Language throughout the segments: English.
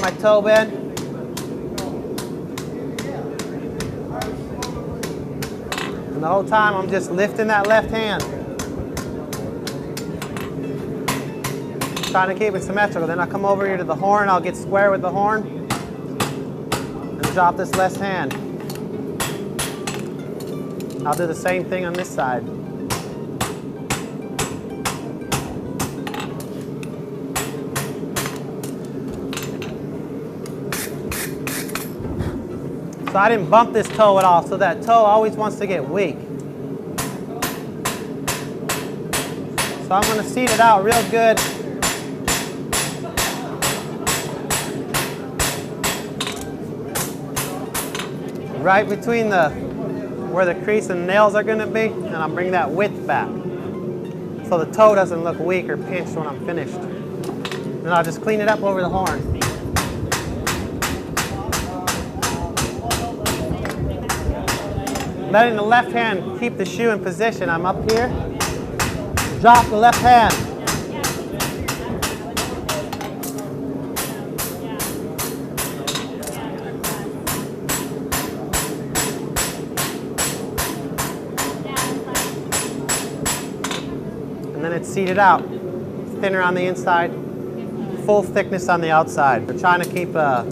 my toe bend. And the whole time I'm just lifting that left hand. Trying to keep it symmetrical. Then I come over here to the horn, I'll get square with the horn and drop this left hand. I'll do the same thing on this side. So I didn't bump this toe at all, so that toe always wants to get weak. So I'm going to seat it out real good. Right between where the crease and nails are going to be, and I'll bring that width back so the toe doesn't look weak or pinched when I'm finished. Then I'll just clean it up over the horn. Letting the left hand keep the shoe in position. I'm up here, drop the left hand. And then it's seated out, thinner on the inside, full thickness on the outside. We're trying to keep a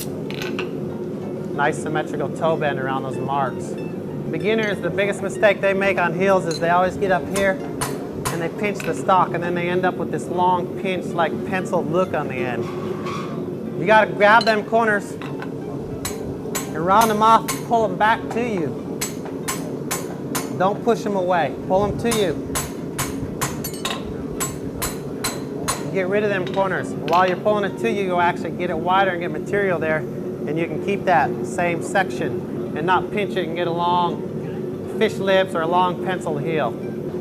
nice symmetrical toe bend around those marks. Beginners, the biggest mistake they make on heels is they always get up here and they pinch the stock, and then they end up with this long pinch, like penciled look on the end. You got to grab them corners and round them off, pull them back to you. Don't push them away, pull them to you. Get rid of them corners. While you're pulling it to you, you'll actually get it wider and get material there, and you can keep that same section and not pinch it and get a long fish lips or a long pencil heel.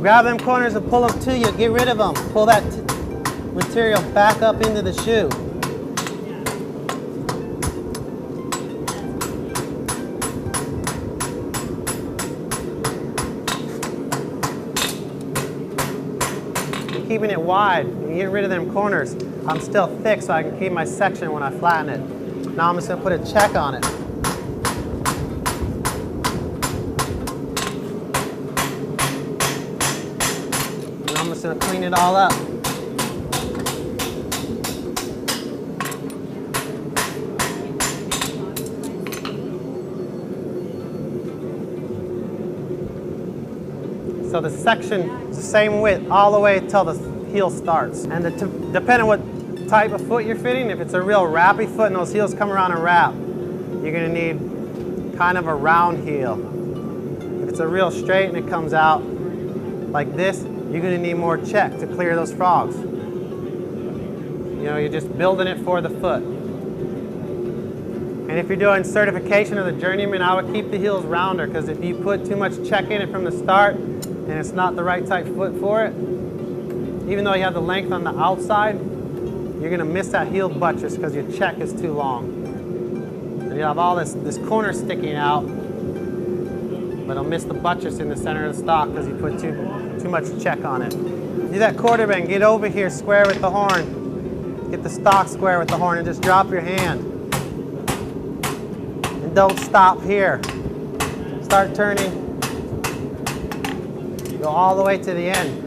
Grab them corners and pull them to you. Get rid of them. Pull that material back up into the shoe. You're keeping it wide. You get rid of them corners. I'm still thick so I can keep my section when I flatten it. Now I'm just going to put a check on it. I'm just going to clean it all up. So the section is the same width all the way until the heel starts. And depending on what type of foot you're fitting, if it's a real wrappy foot and those heels come around and wrap, you're going to need kind of a round heel. If it's a real straight and it comes out like this, you're going to need more check to clear those frogs. You know, you're just building it for the foot. And if you're doing certification of the journeyman, I would keep the heels rounder, because if you put too much check in it from the start and it's not the right type foot for it, even though you have the length on the outside, you're going to miss that heel buttress because your check is too long. And you have all this corner sticking out, but it'll miss the buttress in the center of the stock because you put too much check on it. Do that quarter bend. Get over here, square with the horn. Get the stock square with the horn and just drop your hand. And don't stop here. Start turning. Go all the way to the end.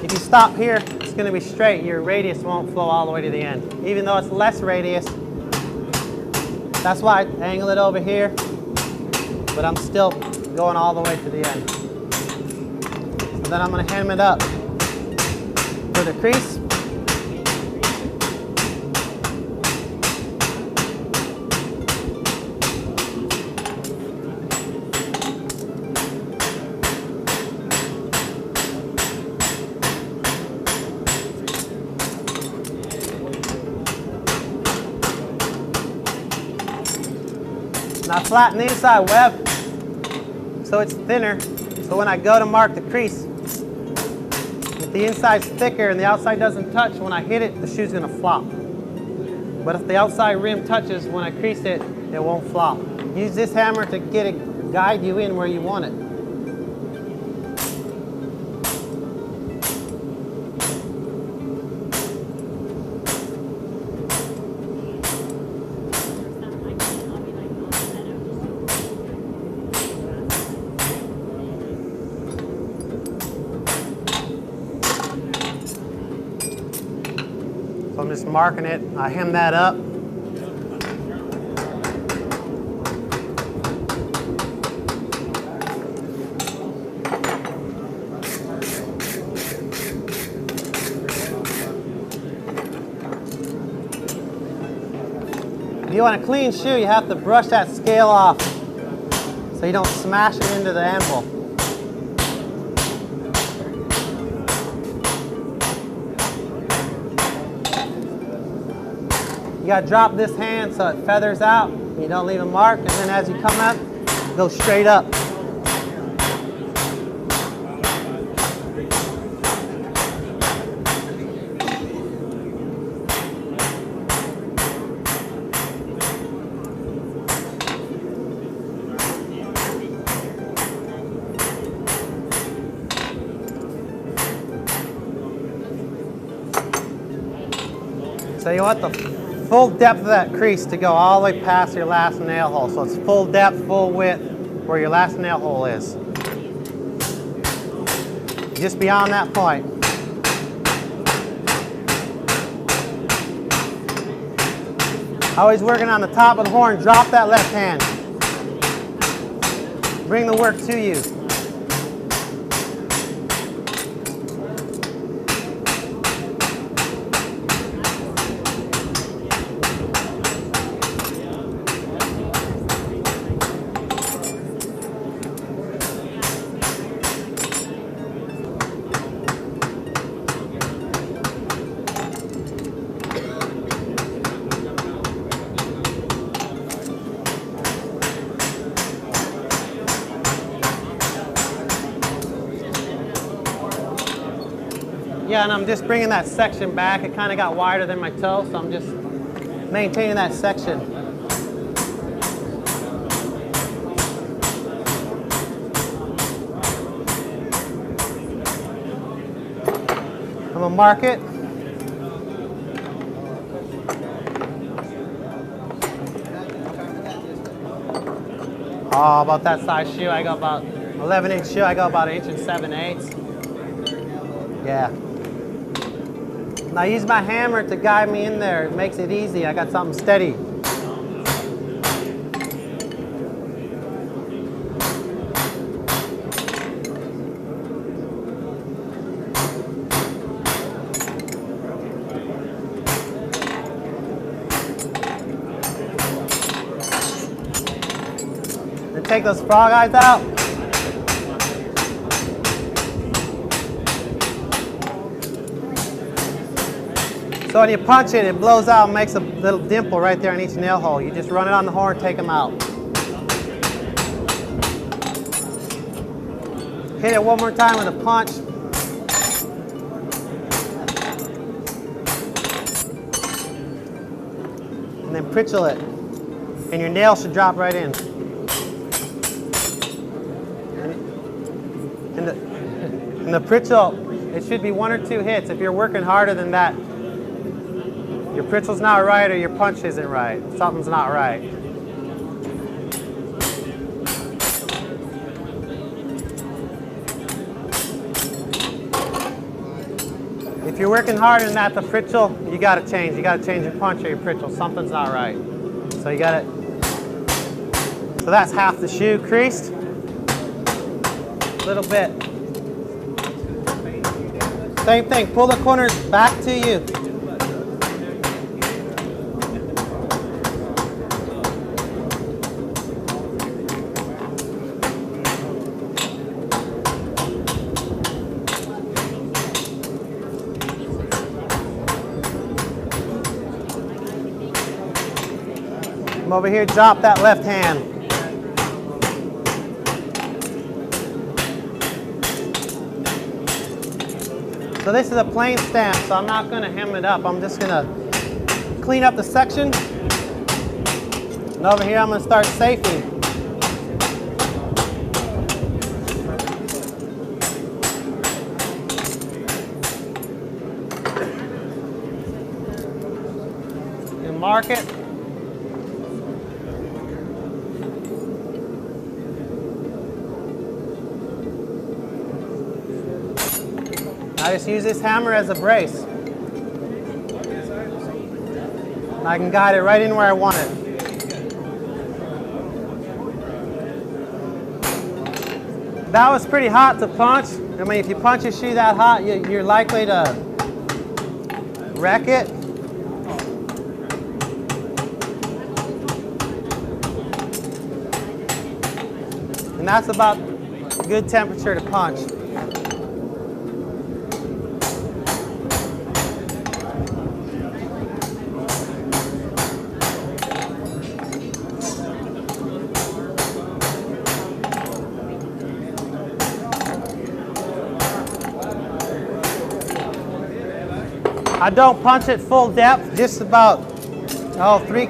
If you stop here, it's going to be straight. Your radius won't flow all the way to the end. Even though it's less radius, that's why I angle it over here, but I'm still going all the way to the end. So then I'm going to hem it up for the crease. Now flatten the inside web so it's thinner, so when I go to mark the crease, if the inside's thicker and the outside doesn't touch, when I hit it, the shoe's going to flop. But if the outside rim touches, when I crease it, it won't flop. Use this hammer to get it, guide you in where you want it. So I'm just marking it. I hem that up. If you want a clean shoe, you have to brush that scale off so you don't smash it into the anvil. You gotta drop this hand so it feathers out. You don't leave a mark, and then as you come up, go straight up. So you want the full depth of that crease to go all the way past your last nail hole. So it's full depth, full width where your last nail hole is. Just beyond that point. Always working on the top of the horn, drop that left hand. Bring the work to you. Yeah, and I'm just bringing that section back. It kind of got wider than my toe, so I'm just maintaining that section. I'm gonna mark it. Oh, about that size shoe, I got about 11-inch shoe. I got about 1 7/8 inches. Yeah. Now I use my hammer to guide me in there. It makes it easy. I got something steady. Then take those frog eyes out. So when you punch it, it blows out and makes a little dimple right there on each nail hole. You just run it on the horn, take them out. Hit it one more time with a punch. And then pritchel it. And your nail should drop right in. And the pritchel, it should be 1 or 2 hits. If you're working harder than that, your pritchel's not right or your punch isn't right. Something's not right. If you're working harder than that, the pritchel, you gotta change. You gotta change your punch or your pritchel. Something's not right. So you gotta, so that's half the shoe creased. A little bit. Same thing, pull the corners back to you. Come over here, drop that left hand. So this is a plain stamp, so I'm not going to hem it up. I'm just going to clean up the section. And over here I'm going to start safing. mark it. I just use this hammer as a brace. I can guide it right in where I want it. That was pretty hot to punch. I mean, if you punch your shoe that hot, you're likely to wreck it. And that's about good temperature to punch. I don't punch it full depth, just about three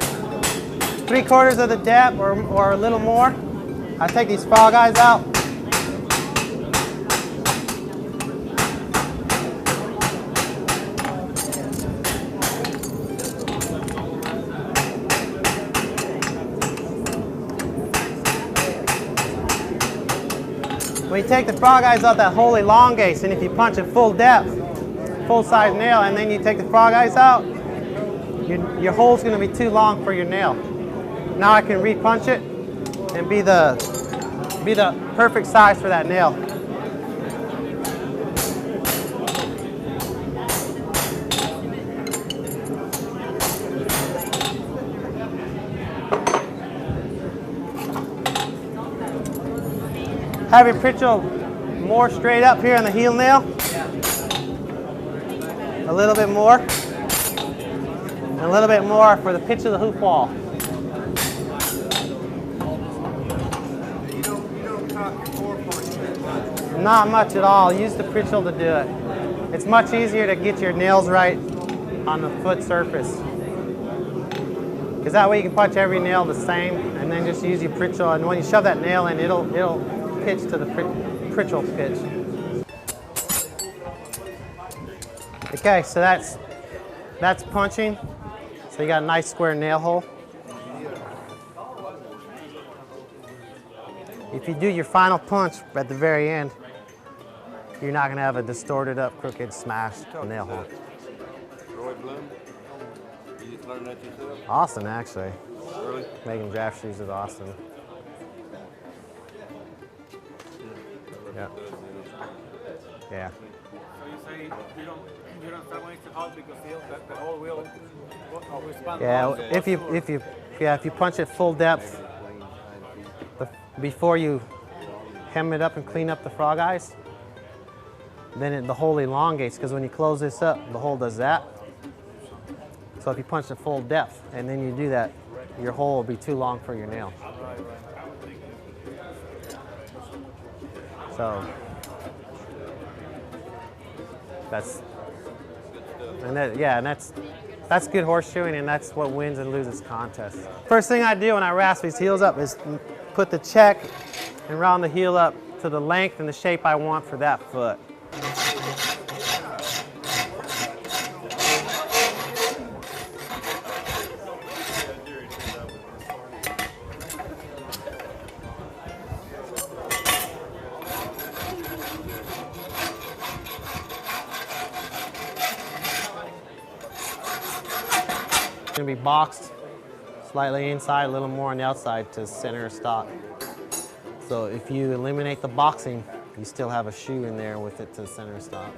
quarters of the depth or a little more. I take these frog eyes out. When you take the frog eyes out, that hole elongates, and if you punch it full depth, full size nail, and then you take the frog eyes out, your hole's going to be too long for your nail. Now I can re-punch it and be the perfect size for that nail. Have your pitchel more straight up here on the heel nail. A little bit more. And a little bit more for the pitch of the hoop wall. Not much at all. Use the pitchel to do it. It's much easier to get your nails right on the foot surface. Because that way you can punch every nail the same, and then just use your pitchel. And when you shove that nail in, it'll pitch to the pitchel pitch. Okay, so that's punching. So you got a nice square nail hole. If you do your final punch at the very end, you're not going to have a distorted up, crooked, smashed nail hole. You just learned that yourself? Austin, actually. Really? Making draft shoes with Austin. Yeah. Yeah. So you say you don't start when it's too hot because the whole wheel will respond. Yeah. If you punch it full depth before you hem it up and clean up the frog eyes, then the hole elongates, because when you close this up, the hole does that. So if you punch it full depth and then you do that, your hole will be too long for your nail. So that's good horseshoeing, and that's what wins and loses contests. First thing I do when I rasp these heels up is put the check and round the heel up to the length and the shape I want for that foot. It's going to be boxed slightly inside, a little more on the outside to center stock. So if you eliminate the boxing, you still have a shoe in there with it to center stock.